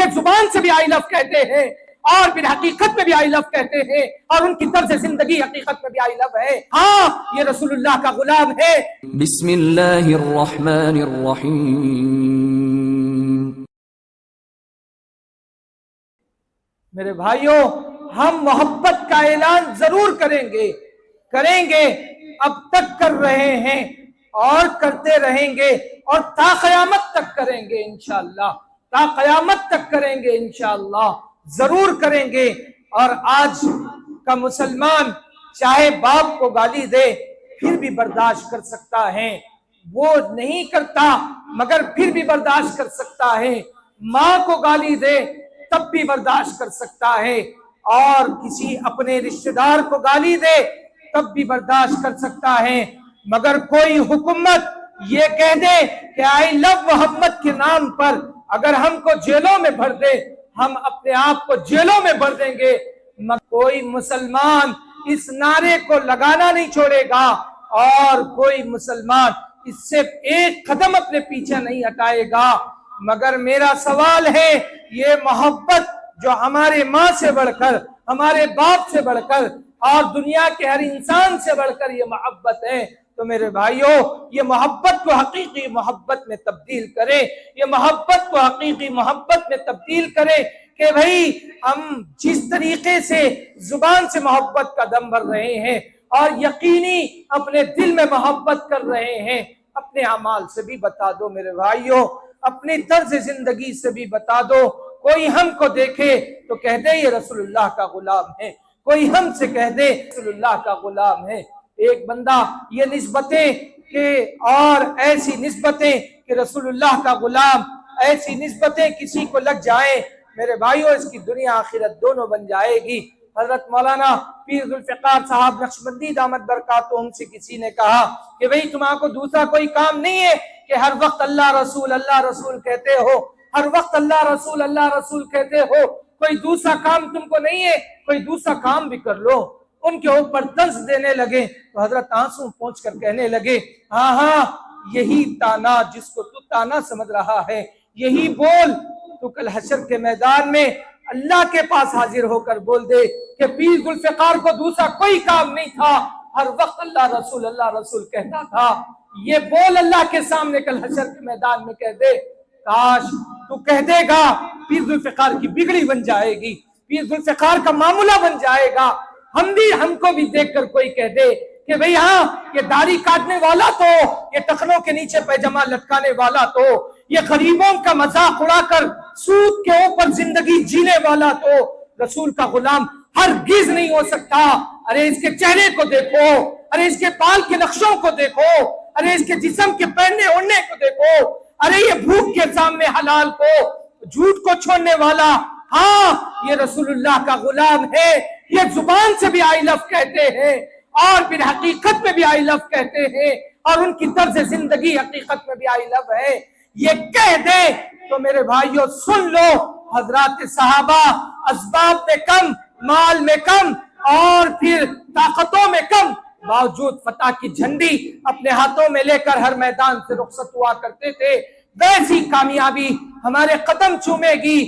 یہ زبان سے بھی آئی لو کہتے ہیں اور پھر حقیقت میں بھی آئی لو کہتے ہیں، اور ان کی طرز زندگی حقیقت میں بھی آئی لو ہے۔ ہاں یہ رسول اللہ کا غلام ہے۔ بسم اللہ الرحمن الرحیم۔ میرے بھائیوں، ہم محبت کا اعلان ضرور کریں گے، اب تک کر رہے ہیں اور کرتے رہیں گے، اور تا قیامت تک کریں گے انشاءاللہ، تا قیامت تک کریں گے انشاءاللہ، ضرور کریں گے۔ اور آج کا مسلمان چاہے باپ کو گالی دے پھر بھی برداشت کر سکتا ہے، وہ نہیں کرتا مگر پھر بھی برداشت کر سکتا ہے، ماں کو گالی دے تب بھی برداشت کر سکتا ہے، اور کسی اپنے رشتہ دار کو گالی دے تب بھی برداشت کر سکتا ہے، مگر کوئی حکومت یہ کہہ دے کہ آئی لو محمد کے نام پر اگر ہم کو جیلوں میں بھر دے، ہم اپنے آپ کو جیلوں میں بھر دیں گے، کوئی مسلمان اس نعرے کو لگانا نہیں چھوڑے گا، اور کوئی مسلمان اس سے ایک قدم اپنے پیچھے نہیں ہٹائے گا۔ مگر میرا سوال ہے، یہ محبت جو ہمارے ماں سے بڑھ کر، ہمارے باپ سے بڑھ کر اور دنیا کے ہر انسان سے بڑھ کر یہ محبت ہے، تو میرے بھائیوں یہ محبت کو حقیقی محبت میں تبدیل کرے، یہ محبت کو حقیقی محبت میں تبدیل کرے کہ بھئی ہم جس طریقے سے زبان سے محبت کا دم بھر رہے ہیں اور یقینی اپنے دل میں محبت کر رہے ہیں، اپنے اعمال سے بھی بتا دو میرے بھائیوں، اپنی طرز زندگی سے بھی بتا دو۔ کوئی ہم کو دیکھے تو کہہ دے یہ رسول اللہ کا غلام ہے، کوئی ہم سے کہہ دے رسول اللہ کا غلام ہے۔ ایک بندہ یہ نسبتیں کہ اور ایسی نسبتیں کہ رسول اللہ کا غلام، ایسی نسبتیں کسی کو لگ جائیں، میرے بھائیوں اس کی دنیا آخرت دونوں بن جائے گی۔ حضرت مولانا پیر ذوالفقار صاحب نقشبندی دامت برکاتہم سے کسی نے کہا کہ بھئی تمہارا کو دوسرا کوئی کام نہیں ہے کہ ہر وقت اللہ رسول کہتے ہو، ہر وقت اللہ رسول کہتے ہو، کوئی دوسرا کام تم کو نہیں ہے، کوئی دوسرا کام بھی کر لو۔ ان کے اوپر طنز دینے لگے تو حضرت آنسو پہنچ کر کہنے لگے، ہاں یہی تانا جس کو تو تانا سمجھ رہا ہے، یہی بول تو کل حشر کے میدان میں اللہ کے پاس حاضر ہو کر بول دے کہ پیر ذوالفقار کو دوسرا کوئی کام نہیں تھا، ہر وقت اللہ رسول کہتا تھا۔ یہ بول اللہ کے سامنے کل حشر کے میدان میں کہہ دے، کاش تو کہہ دے گا پیر ذوالفقار کی بگڑی بن جائے گی، پیر ذوالفقار کا معاملہ بن جائے گا۔ ہم کو بھی دیکھ کر کوئی کہہ دے کہ بھئی ہاں یہ داڑھی کاٹنے والا تو، یہ ٹخنوں کے نیچے پیجامہ لٹکانے والا تو، یہ غریبوں کا مذاق اڑا کر سود کے اوپر زندگی جینے والا تو رسول کا غلام ہرگز نہیں ہو سکتا۔ ارے اس کے چہرے کو دیکھو، ارے اس کے بال کے نقشوں کو دیکھو، ارے اس کے جسم کے پہننے اوڑھنے کو دیکھو، ارے یہ بھوک کے سامنے حلال کو، جھوٹ کو چھوڑنے والا، ہاں یہ رسول اللہ کا غلام ہے۔ یہ زبان سے بھی آئی لو کہتے ہیں اور پھر حقیقت میں بھی آئی لو کہتے ہیں، اور ان کی طرز زندگی حقیقت میں بھی آئی لو ہے۔ یہ کہہ دے تو میرے بھائیوں سن لو، حضرات صحابہ اسباب میں کم، مال میں کم اور پھر طاقتوں میں کم، باوجود فتح کی جھنڈی اپنے ہاتھوں میں لے کر ہر میدان سے رخصت ہوا کرتے تھے۔ ویسی کامیابی ہمارے قدم چومے گی۔